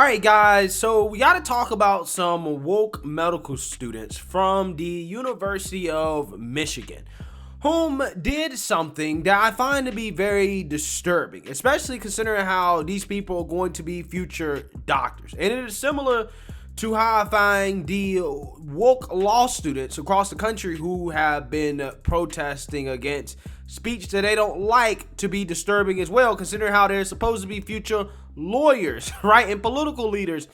Alright guys, so we got to talk about some woke medical students from the University of Michigan whom did something that I find to be very disturbing, especially considering how these people are going to be future doctors. And it is similar to how I find the woke law students across the country who have been protesting against speech that they don't like to be disturbing as well, considering how they're supposed to be future lawyers, right, and political leaders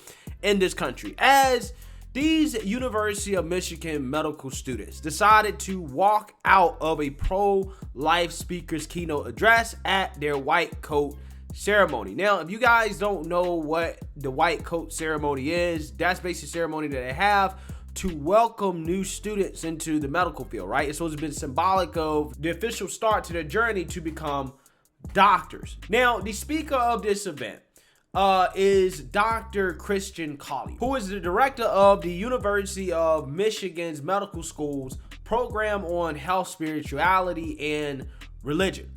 in this country. As these University of Michigan medical students decided to walk out of a pro-life speaker's keynote address at their white coat ceremony. Now, if you guys don't know what the white coat ceremony is, that's basically a ceremony that they have to welcome new students into the medical field, right? It's supposed to be symbolic of the official start to their journey to become doctors. Now, the speaker of this event is Dr. Christian Colley, who is the director of the University of Michigan's Medical School's program on health, spirituality, and religion.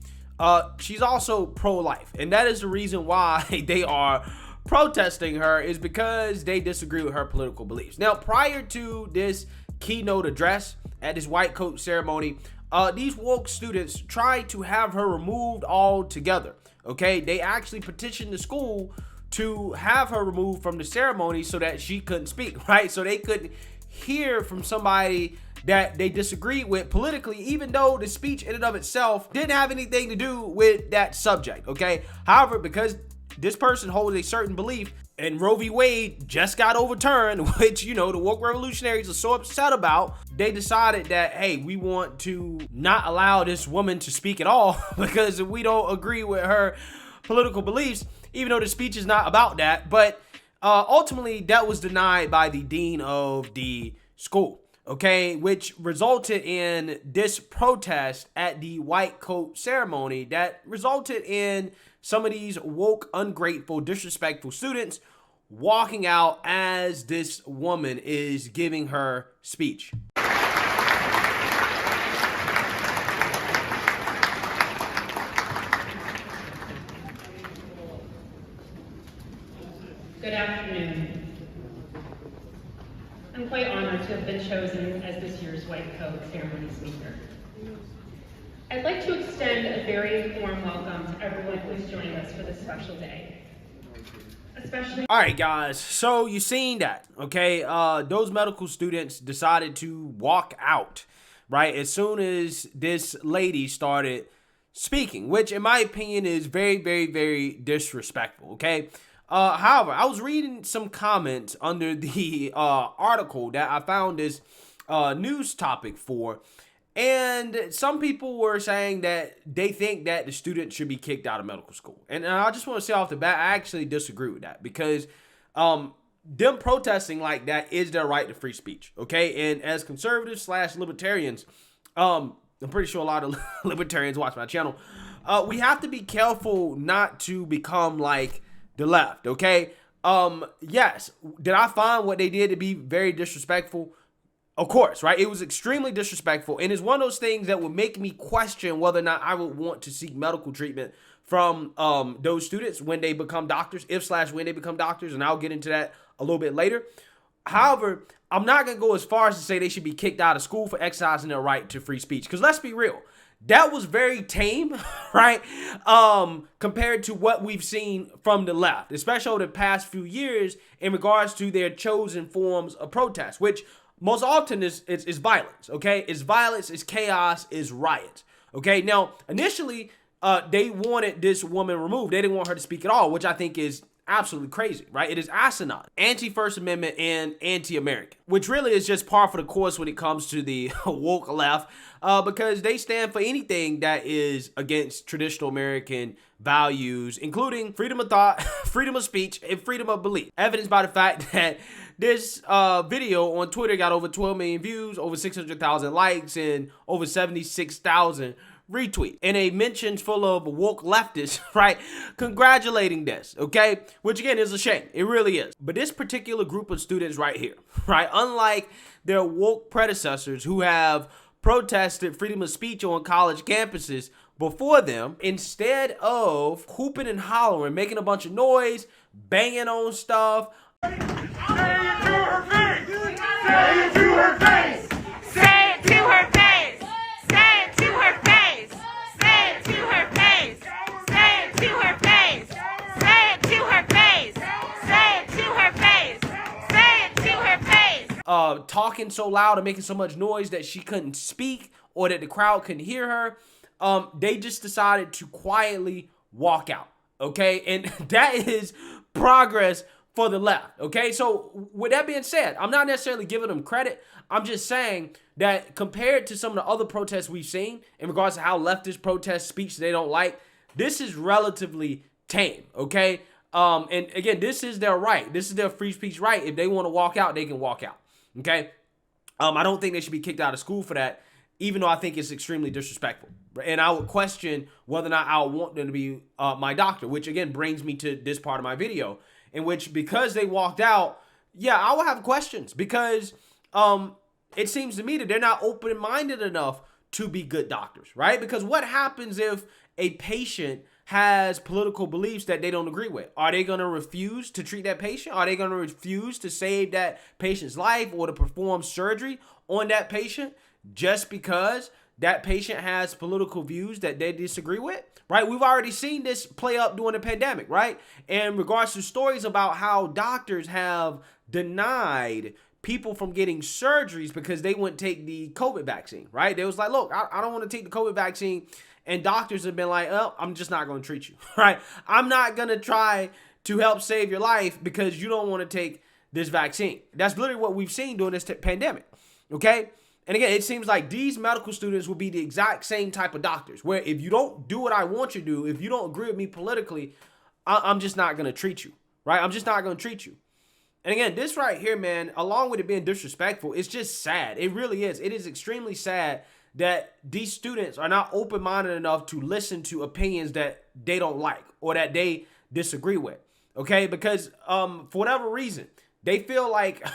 She's also pro-life, and that is the reason why they are protesting her, is because they disagree with her political beliefs. Now, prior to this keynote address at this white coat ceremony, these woke students tried to have her removed altogether. Okay, they actually petitioned the school to have her removed from the ceremony so that she couldn't speak, right? So they couldn't hear from somebody that they disagreed with politically, even though the speech in and of itself didn't have anything to do with that subject, okay? However, because this person holds a certain belief, and Roe v. Wade just got overturned, which, you know, the woke revolutionaries are so upset about, they decided that, hey, we want to not allow this woman to speak at all because we don't agree with her political beliefs, even though the speech is not about that. But ultimately, that was denied by the dean of the school, okay, which resulted in this protest at the white coat ceremony that resulted in some of these woke, ungrateful, disrespectful students walking out as this woman is giving her speech. Good afternoon. I'm quite honored to have been chosen as this year's white coat ceremony speaker. I'd like to extend a very warm welcome to everyone who is joining us for this special day. Especially. All right, guys. So you seen that, okay? Those medical students decided to walk out, right, as soon as this lady started speaking, which in my opinion is very, very, very disrespectful, okay? However, I was reading some comments under the article that I found this news topic for, and some people were saying that they think that the student should be kicked out of medical school. And I just want to say off the bat, I actually disagree with that, because them protesting like that is their right to free speech, okay? And as conservatives / libertarians, I'm pretty sure a lot of libertarians watch my channel, we have to be careful not to become like the left, okay? Yes, did I find what they did to be very disrespectful? Of course, right? It was extremely disrespectful, and it's one of those things that would make me question whether or not I would want to seek medical treatment from those students when they become doctors, when they become doctors, and I'll get into that a little bit later. However, I'm not going to go as far as to say they should be kicked out of school for exercising their right to free speech, because let's be real, that was very tame, right, compared to what we've seen from the left, especially over the past few years in regards to their chosen forms of protest, which most often is violence, okay? It's violence, it's chaos, it's riots, okay? Now, initially, they wanted this woman removed. They didn't want her to speak at all, which I think is absolutely crazy, right? It is asinine, anti-First Amendment, and anti-American, which really is just par for the course when it comes to the woke left, because they stand for anything that is against traditional American values, including freedom of thought, freedom of speech, and freedom of belief. Evidenced by the fact that this video on Twitter got over 12 million views, over 600,000 likes, and over 76,000 retweets, and a mentions full of woke leftists, right, congratulating this, okay, which again is a shame. It really is. But this particular group of students right here, right, unlike their woke predecessors who have protested freedom of speech on college campuses before them, instead of hooping and hollering, making a bunch of noise, banging on stuff. Say it to her face! Say it to her face! Say it to her face! Say it to her face! Say it to her face! Say it to her face! Say it to her face! Say it to her face! Say it to her face! Talking so loud and making so much noise that she couldn't speak or that the crowd couldn't hear her. They just decided to quietly walk out. Okay, and that is progress for the left. Okay, so with that being said, I'm not necessarily giving them credit. I'm just saying that compared to some of the other protests we've seen in regards to how leftist protest speech they don't like, this is relatively tame. Okay, and again, this is their right. This is their free speech right. If they want to walk out, they can walk out. Okay, I don't think they should be kicked out of school for that, even though I think it's extremely disrespectful. And I would question whether or not I would want them to be my doctor, which again brings me to this part of my video, in which because they walked out, yeah, I will have questions because it seems to me that they're not open-minded enough to be good doctors, right? Because what happens if a patient has political beliefs that they don't agree with? Are they going to refuse to treat that patient? Are they going to refuse to save that patient's life or to perform surgery on that patient just because that patient has political views that they disagree with, right? We've already seen this play up during the pandemic, right? In regards to stories about how doctors have denied people from getting surgeries because they wouldn't take the COVID vaccine, right? They was like, look, I don't want to take the COVID vaccine. And doctors have been like, oh, I'm just not going to treat you, right? I'm not going to try to help save your life because you don't want to take this vaccine. That's literally what we've seen during this pandemic, okay? And again, it seems like these medical students will be the exact same type of doctors where if you don't do what I want you to do, if you don't agree with me politically, I'm just not going to treat you, right? I'm just not going to treat you. And again, this right here, man, along with it being disrespectful, it's just sad. It really is. It is extremely sad that these students are not open-minded enough to listen to opinions that they don't like or that they disagree with, okay? Because for whatever reason, they feel like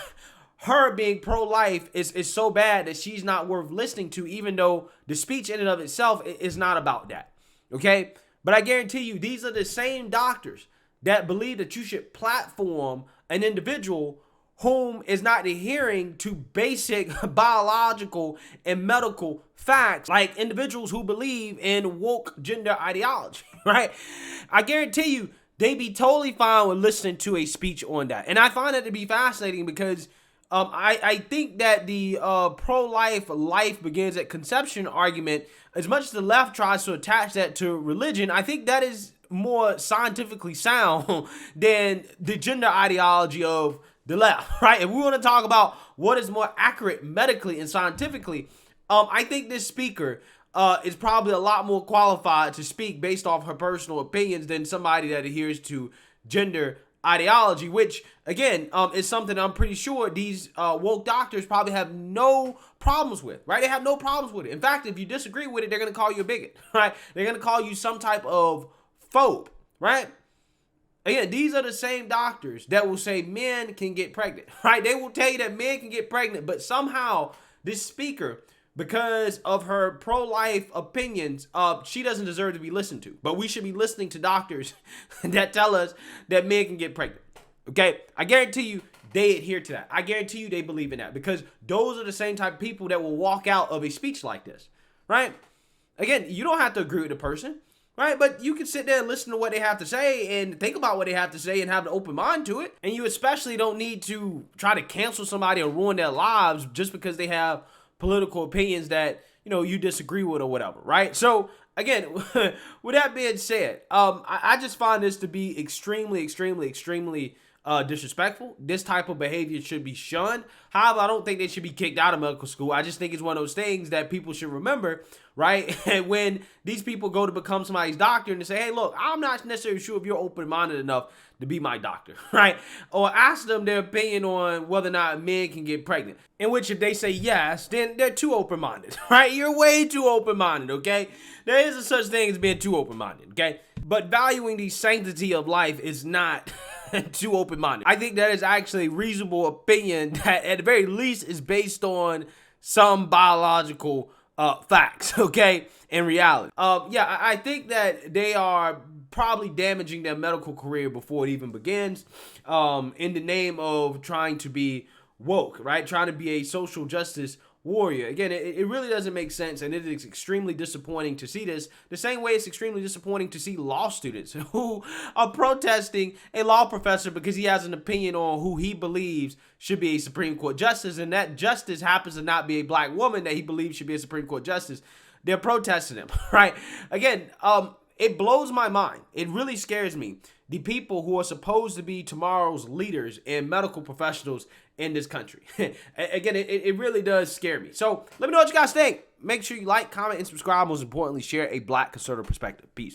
her being pro-life is so bad that she's not worth listening to, even though the speech in and of itself is not about that, okay? But I guarantee you, these are the same doctors that believe that you should platform an individual whom is not adhering to basic biological and medical facts, like individuals who believe in woke gender ideology, right? I guarantee you, they be totally fine with listening to a speech on that. And I find that to be fascinating because I think that the pro-life, life begins at conception argument, as much as the left tries to attach that to religion, I think that is more scientifically sound than the gender ideology of the left, right? If we want to talk about what is more accurate medically and scientifically, I think this speaker is probably a lot more qualified to speak based off her personal opinions than somebody that adheres to gender ideology, which again is something I'm pretty sure these woke doctors probably have no problems with, right? They have no problems with it. In fact, if you disagree with it, they're going to call you a bigot, right? They're going to call you some type of phobe, right? Again, these are the same doctors that will say men can get pregnant, right? They will tell you that men can get pregnant, but somehow this speaker, because of her pro-life opinions, she doesn't deserve to be listened to. But we should be listening to doctors that tell us that men can get pregnant, okay? I guarantee you they adhere to that. I guarantee you they believe in that because those are the same type of people that will walk out of a speech like this, right? Again, you don't have to agree with the person, right? But you can sit there and listen to what they have to say and think about what they have to say and have an open mind to it. And you especially don't need to try to cancel somebody or ruin their lives just because they have political opinions that, you know, you disagree with or whatever, right? So again, with that being said, I just find this to be extremely disrespectful. This type of behavior should be shunned. However, I don't think they should be kicked out of medical school. I just think it's one of those things that people should remember, right? And when these people go to become somebody's doctor and they say, hey, look, I'm not necessarily sure if you're open-minded enough to be my doctor, right? Or ask them their opinion on whether or not men can get pregnant. In which if they say yes, then they're too open-minded, right? You're way too open-minded, okay? There is a such thing as being too open-minded, okay? But valuing the sanctity of life is not too open-minded. I think that is actually a reasonable opinion that at the very least is based on some biological facts, okay, in reality. Yeah, I think that they are probably damaging their medical career before it even begins, in the name of trying to be woke, right? Trying to be a social justice warrior. Again, it really doesn't make sense, and it is extremely disappointing to see this. The same way it's extremely disappointing to see law students who are protesting a law professor because he has an opinion on who he believes should be a Supreme Court justice, and that justice happens to not be a black woman that he believes should be a Supreme Court justice. They're protesting him, right? Again, it blows my mind. It really scares me. The people who are supposed to be tomorrow's leaders and medical professionals in this country. Again, it really does scare me. So let me know what you guys think. Make sure you like, comment, and subscribe. Most importantly, share a black conservative perspective. Peace.